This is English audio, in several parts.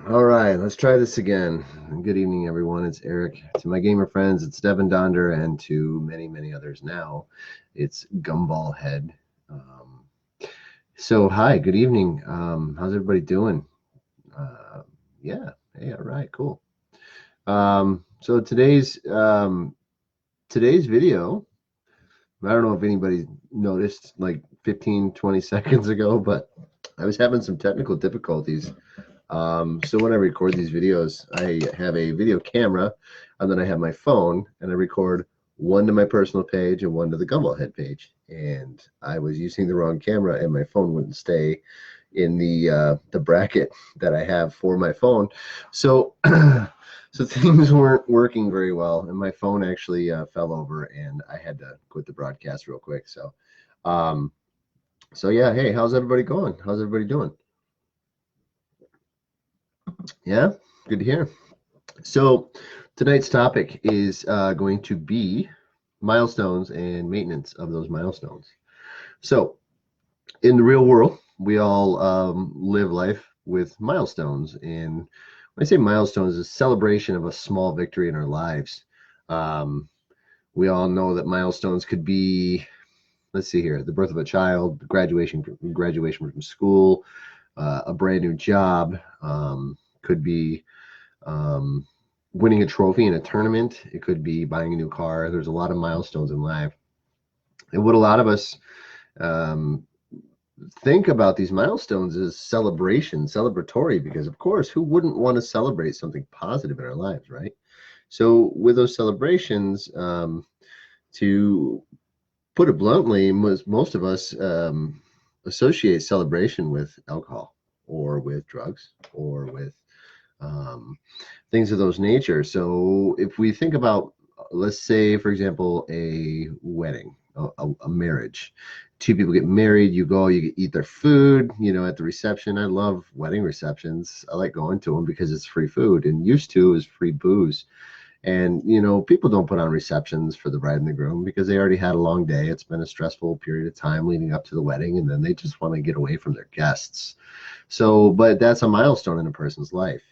All right, let's try this again. Good evening, everyone. It's Eric. To my gamer friends, it's Devin Donder, and to many, many others now, it's Gumball Head. Um, hi, good evening. How's everybody doing? Uh, yeah, hey, all right, cool. So today's video, I don't know if anybody noticed like 15, 20 seconds ago, but I was having some technical difficulties. So when I record these videos, I have a video camera, and then I have my phone, and I record one to my personal page and one to the Gumball Head page. And I was using the wrong camera, and my phone wouldn't stay in the bracket that I have for my phone. So so things weren't working very well, and my phone actually fell over, and I had to quit the broadcast real quick. Um, so yeah, hey, how's everybody going? How's everybody doing? Yeah, good to hear. So tonight's topic is going to be milestones and maintenance of those milestones. So in the real world, we all live life with milestones. And when I say milestones, it's a celebration of a small victory in our lives. Um, we all know that milestones could be, let's see here, the birth of a child, graduation from school, a brand new job, could be um, winning a trophy in a tournament. It could be buying a new car. There's a lot of milestones in life. And what a lot of us um, think about these milestones is celebratory, because of course, who wouldn't want to celebrate something positive in our lives, right? So with those celebrations, to put it bluntly, most of us associate celebration with alcohol or with drugs or with um, things of those nature. So if we think about, let's say, for example, a wedding, a marriage, two people get married, you go, you eat their food, at the reception. I love wedding receptions. I like going to them because it's free food, and used to is free booze. And, people don't put on receptions for the bride and the groom because they already had a long day. It's been a stressful period of time leading up to the wedding, and then they just want to get away from their guests. So, but that's a milestone in a person's life,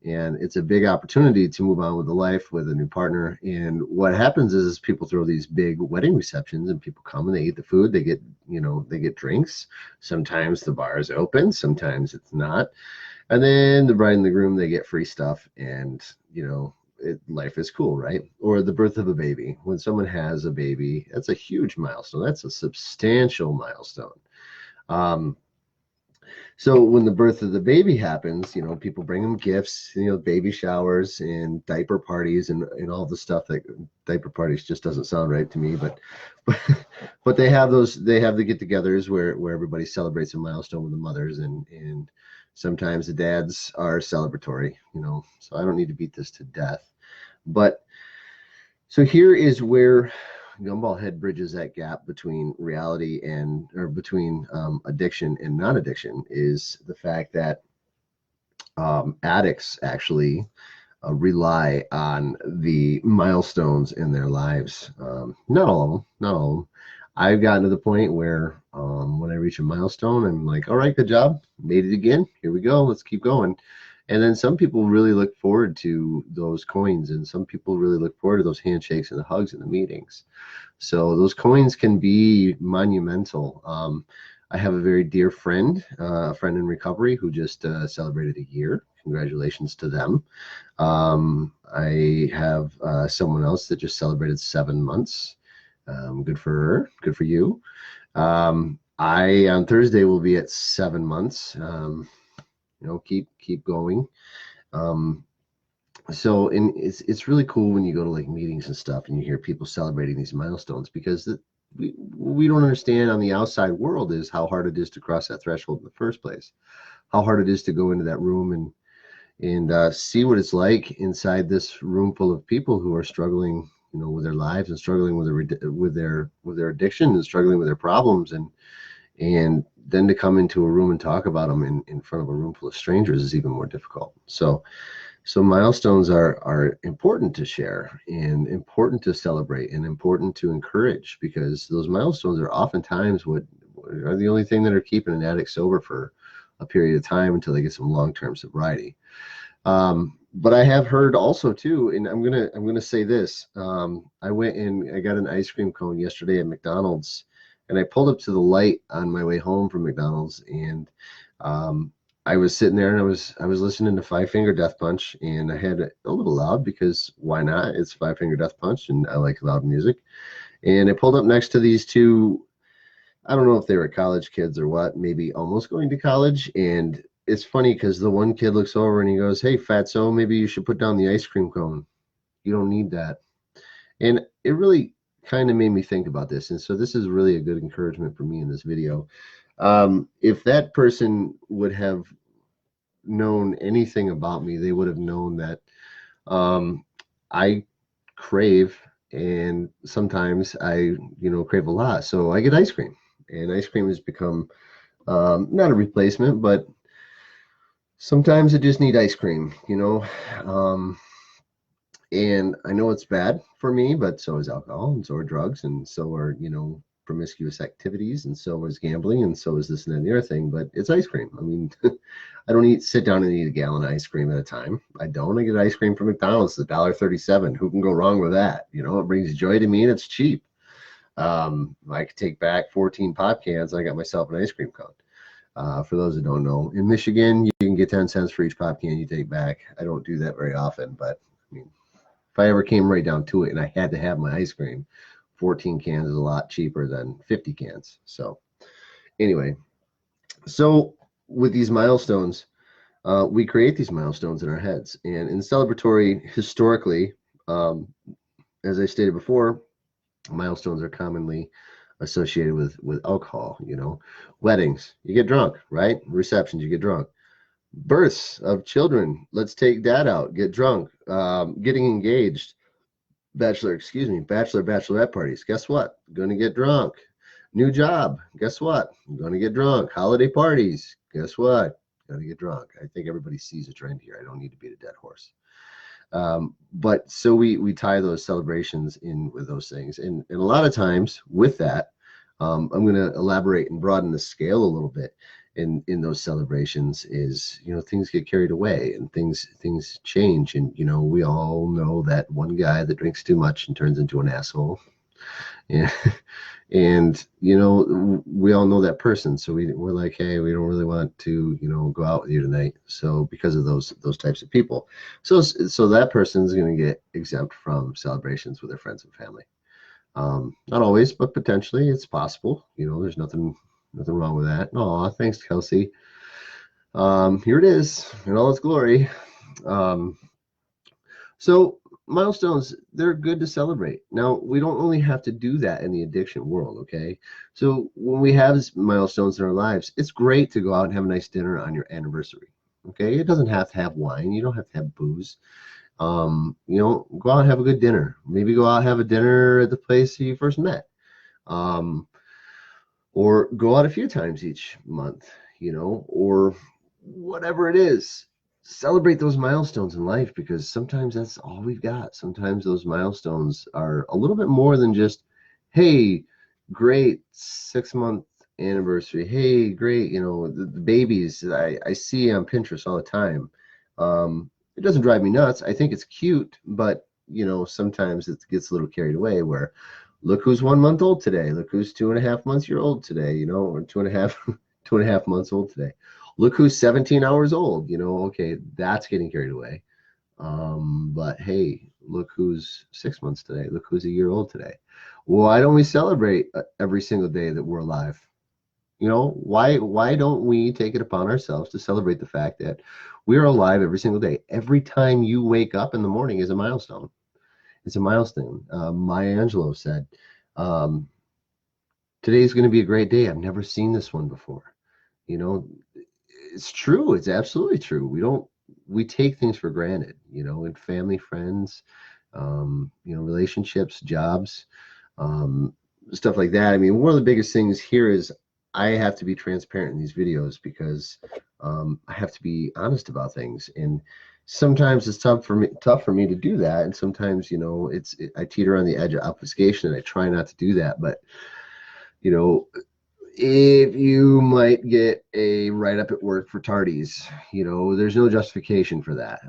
and it's a big opportunity to move on with the life with a new partner. And what happens is people throw these big wedding receptions, and people come and they eat the food, they get drinks. Sometimes the bar is open, sometimes it's not. And then the bride and the groom, they get free stuff, and life is cool, right? Or the birth of a baby. When someone has a baby, that's a huge milestone. That's a substantial milestone. um, so when the birth of the baby happens, people bring them gifts, baby showers and diaper parties, and all the stuff. That diaper parties just doesn't sound right to me, but but they have the get-togethers where everybody celebrates a milestone with the mothers, and sometimes the dads are celebratory, so I don't need to beat this to death. But so here is where Gumball Head bridges that gap between reality or between addiction and non-addiction, is the fact that addicts actually rely on the milestones in their lives. Not all of them, not all of them. I've gotten to the point where when I reach a milestone, I'm like, all right, good job, made it again. Here we go. Let's keep going. And then some people really look forward to those coins, and some people really look forward to those handshakes and the hugs and the meetings. So those coins can be monumental. I have a very dear friend, a friend in recovery, who just celebrated a year. Congratulations to them. I have someone else that just celebrated 7 months. Good for her. Good for you. I on Thursday will be at 7 months. Keep going. Um, and it's really cool when you go to like meetings and stuff, and you hear people celebrating these milestones, because we don't understand on the outside world is how hard it is to cross that threshold in the first place, how hard it is to go into that room and see what it's like inside this room full of people who are struggling, with their lives, and struggling with their addiction, and struggling with their problems, and then to come into a room and talk about them in front of a room full of strangers is even more difficult. So milestones are important to share, and important to celebrate, and important to encourage, because those milestones are oftentimes what are the only thing that are keeping an addict sober for a period of time until they get some long-term sobriety. But I have heard also too, and I'm gonna say this. I went and I got an ice cream cone yesterday at McDonald's, and I pulled up to the light on my way home from McDonald's, and um, I was sitting there and I was listening to Five Finger Death Punch, and I had it a little loud because why not? It's Five Finger Death Punch, and I like loud music. And I pulled up next to these two. I don't know if they were college kids or what, maybe almost going to college. And it's funny because the one kid looks over and he goes, "Hey, fatso, maybe you should put down the ice cream cone. You don't need that." And it really kind of made me think about this. And so this is really a good encouragement for me in this video. If that person would have known anything about me, they would have known that I crave, and sometimes I, crave a lot. So I get ice cream, and ice cream has become not a replacement, but sometimes I just need ice cream. And I know it's bad for me, but so is alcohol, and so are drugs, and so are, promiscuous activities, and so is gambling, and so is this and that and the other thing. But it's ice cream. I mean, I don't sit down and eat a gallon of ice cream at a time. I don't. I get ice cream from McDonald's, $1.37. Who can go wrong with that? It brings joy to me, and it's cheap. I could take back 14 pop cans. I got myself an ice cream cone. For those that don't know, in Michigan, you can get 10 cents for each pop can you take back. I don't do that very often, but I mean, if I ever came right down to it and I had to have my ice cream, 14 cans is a lot cheaper than 50 cans. So anyway, so with these milestones, we create these milestones in our heads. And in celebratory, historically, as I stated before, milestones are commonly associated with alcohol. Weddings, you get drunk, right? Receptions, you get drunk. Births of children, let's take that out, get drunk. Getting engaged, bachelorette parties, guess what? Going to get drunk. New job, guess what? I'm going to get drunk. Holiday parties, guess what? Going to get drunk. I think everybody sees a trend here. I don't need to beat a dead horse. But so we tie those celebrations in with those things, and a lot of times with that, I'm going to elaborate and broaden the scale a little bit. In those celebrations is, things get carried away, and things change, and we all know that one guy that drinks too much and turns into an asshole. Yeah. And we all know that person, so we're like, hey, we don't really want to go out with you tonight, so because of those types of people, so that person is going to get exempt from celebrations with their friends and family. Not always, but potentially it's possible. There's nothing wrong with that. Aw, thanks, Kelsey. Here it is in all its glory. So milestones, they're good to celebrate. Now, we don't only have to do that in the addiction world, okay? So when we have milestones in our lives, it's great to go out and have a nice dinner on your anniversary, okay? It doesn't have to have wine. You don't have to have booze. Go out and have a good dinner. Maybe go out and have a dinner at the place you first met. Or go out a few times each month, or whatever it is. Celebrate those milestones in life, because sometimes that's all we've got. Sometimes those milestones are a little bit more than just, hey, great 6-month anniversary. Hey, great, the babies I see on Pinterest all the time. It doesn't drive me nuts. I think it's cute, but sometimes it gets a little carried away where, look who's 1 month old today. Look who's 2.5 months old today, or 2.5 months old today. Look who's 17 hours old, okay, that's getting carried away. But hey, look who's 6 months today. Look who's a year old today. Why don't we celebrate every single day that we're alive? Why don't we take it upon ourselves to celebrate the fact that we are alive every single day? Every time you wake up in the morning is a milestone. It's a milestone. Maya Angelou said, today's going to be a great day. I've never seen this one before. It's true. It's absolutely true. We take things for granted, in family, friends, relationships, jobs, stuff like that. I mean, one of the biggest things here is I have to be transparent in these videos, because I have to be honest about things. And sometimes it's tough for me to do that, and sometimes I teeter on the edge of obfuscation, and I try not to do that. But if you might get a write up at work for tardies, there's no justification for that,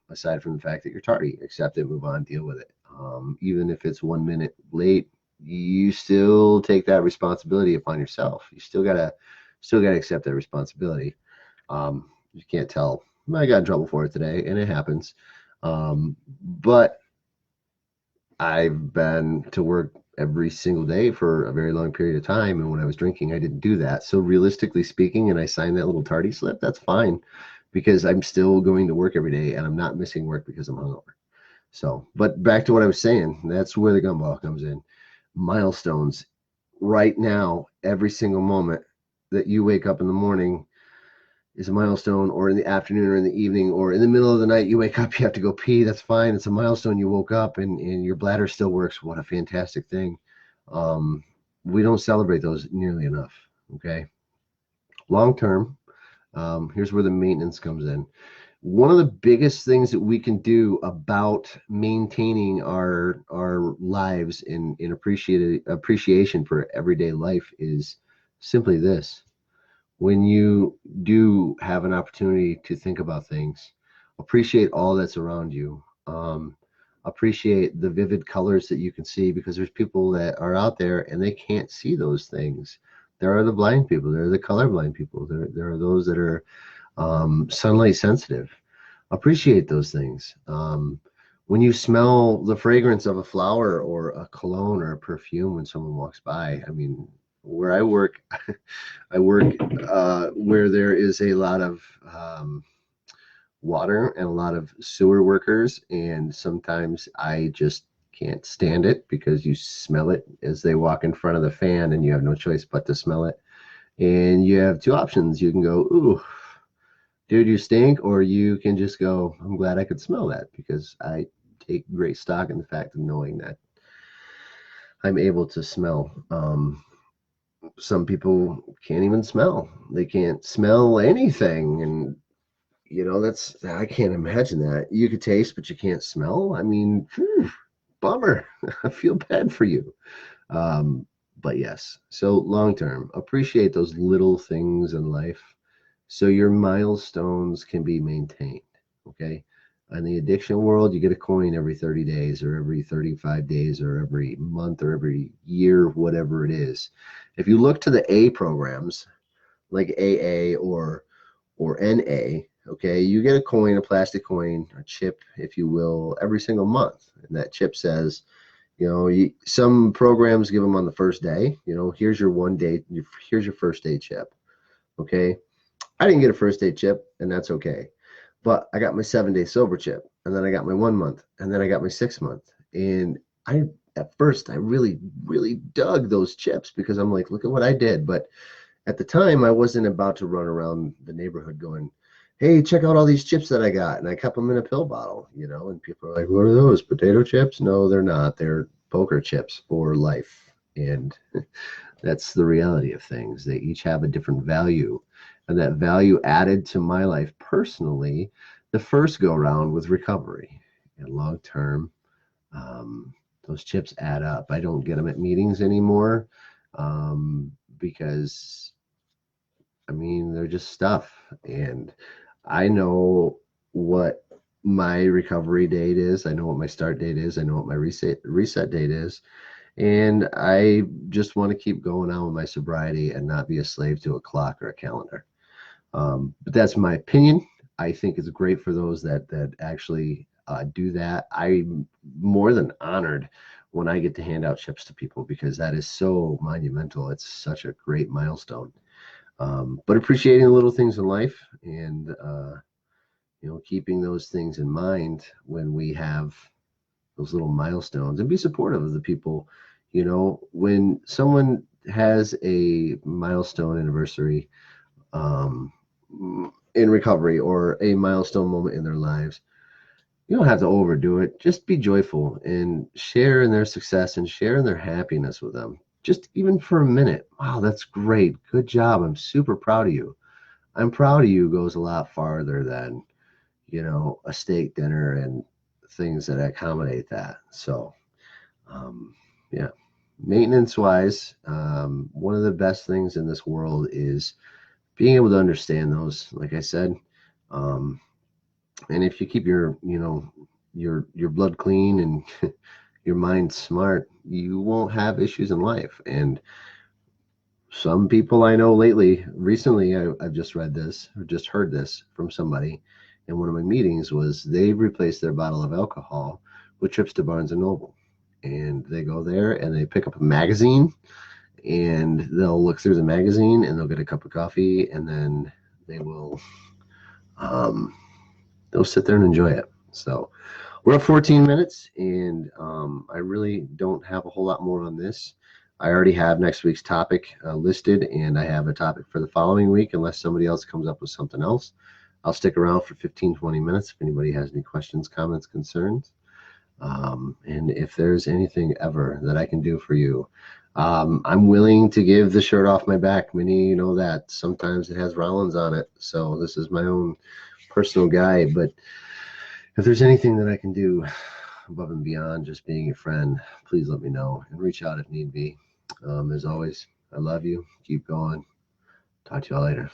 aside from the fact that you're tardy. Accept it, move on, deal with it. Even if it's 1 minute late, you still take that responsibility upon yourself. You still gotta accept that responsibility. You can't tell. I got in trouble for it today, and it happens. But I've been to work every single day for a very long period of time. And when I was drinking, I didn't do that. So realistically speaking, and I signed that little tardy slip, that's fine because I'm still going to work every day and I'm not missing work because I'm hungover. So, but back to what I was saying, that's where the gumball comes in. Milestones right now, every single moment that you wake up in the morning is a milestone, or in the afternoon or in the evening or in the middle of the night you wake up, you have to go pee, that's fine. It's a milestone. You woke up and your bladder still works. What a fantastic thing. um, we don't celebrate those nearly enough. Okay, long term, here's where the maintenance comes in. One of the biggest things that we can do about maintaining our lives in appreciation for everyday life is simply this: when you do have an opportunity to think about things, appreciate all that's around you. Appreciate the vivid colors that you can see, because there's people that are out there and they can't see those things. There are the blind people, there are the colorblind people, there are those that are sunlight sensitive. Appreciate those things. When you smell the fragrance of a flower or a cologne or a perfume when someone walks by, I mean, where I work, I work where there is a lot of water and a lot of sewer workers, and sometimes I just can't stand it because you smell it as they walk in front of the fan, and you have no choice but to smell it. And you have two options: you can go, "Ooh, dude, you stink," or you can just go, "I'm glad I could smell that," because I take great stock in the fact of knowing that I'm able to smell. Some people can't even smell; they can't smell anything, and that's, I can't imagine that. You could taste, but you can't smell. I mean, phew, bummer. I feel bad for you. Um, but yes, so long term, appreciate those little things in life so your milestones can be maintained. Okay. In the addiction world, you get a coin every 30 days or every 35 days or every month or every year, whatever it is. If you look to the A programs like AA or NA, okay, you get a coin, a plastic coin, a chip, if you will, every single month. And that chip says, some programs give them on the first day. Here's your 1 day, here's your first day chip. Okay. I didn't get a first day chip, and that's okay. But I got my 7 day sober chip, and then I got my 1 month, and then I got my 6 month. And at first, I really, really dug those chips because I'm like, look at what I did. But at the time, I wasn't about to run around the neighborhood going, "Hey, check out all these chips that I got." And I kept them in a pill bottle, and people are like, "What are those? Potato chips?" No, they're not. They're poker chips for life. And that's the reality of things. They each have a different value. And that value added to my life personally the first go round with recovery. And long term, those chips add up. I don't get them at meetings anymore, because I mean, they're just stuff. And I know what my recovery date is. I know what my start date is. I know what my reset date is. And I just want to keep going on with my sobriety and not be a slave to a clock or a calendar. But that's my opinion. I think it's great for those that actually do that. I'm more than honored when I get to hand out chips to people because that is so monumental. It's such a great milestone. But appreciating the little things in life and keeping those things in mind when we have those little milestones, and be supportive of the people. When someone has a milestone anniversary um, in recovery or a milestone moment in their lives, you don't have to overdo it. Just be joyful and share in their success and share in their happiness with them. Just even for a minute. Wow, that's great. Good job. I'm super proud of you. I'm proud of you goes a lot farther than, a steak dinner and things that accommodate that. So, um, yeah. maintenance wise, one of the best things in this world is being able to understand those, like I said. Um, and if you keep your, your blood clean and your mind smart, you won't have issues in life. And some people I know recently, I've just read this or just heard this from somebody in one of my meetings, was they've replaced their bottle of alcohol with trips to Barnes and Noble. And they go there and they pick up a magazine and they'll look through the magazine and they'll get a cup of coffee and then they will um, they'll sit there and enjoy it. So we're at 14 minutes, and I really don't have a whole lot more on this. I already have next week's topic listed, and I have a topic for the following week, unless somebody else comes up with something else. I'll stick around for 15, 20 minutes if anybody has any questions, comments, concerns. And if there's anything ever that I can do for you, I'm willing to give the shirt off my back. Many know that. Sometimes it has Rollins on it, so this is my own personal guy, but if there's anything that I can do above and beyond just being your friend, please let me know and reach out if need be. As always, I love you. Keep going. Talk to y'all later.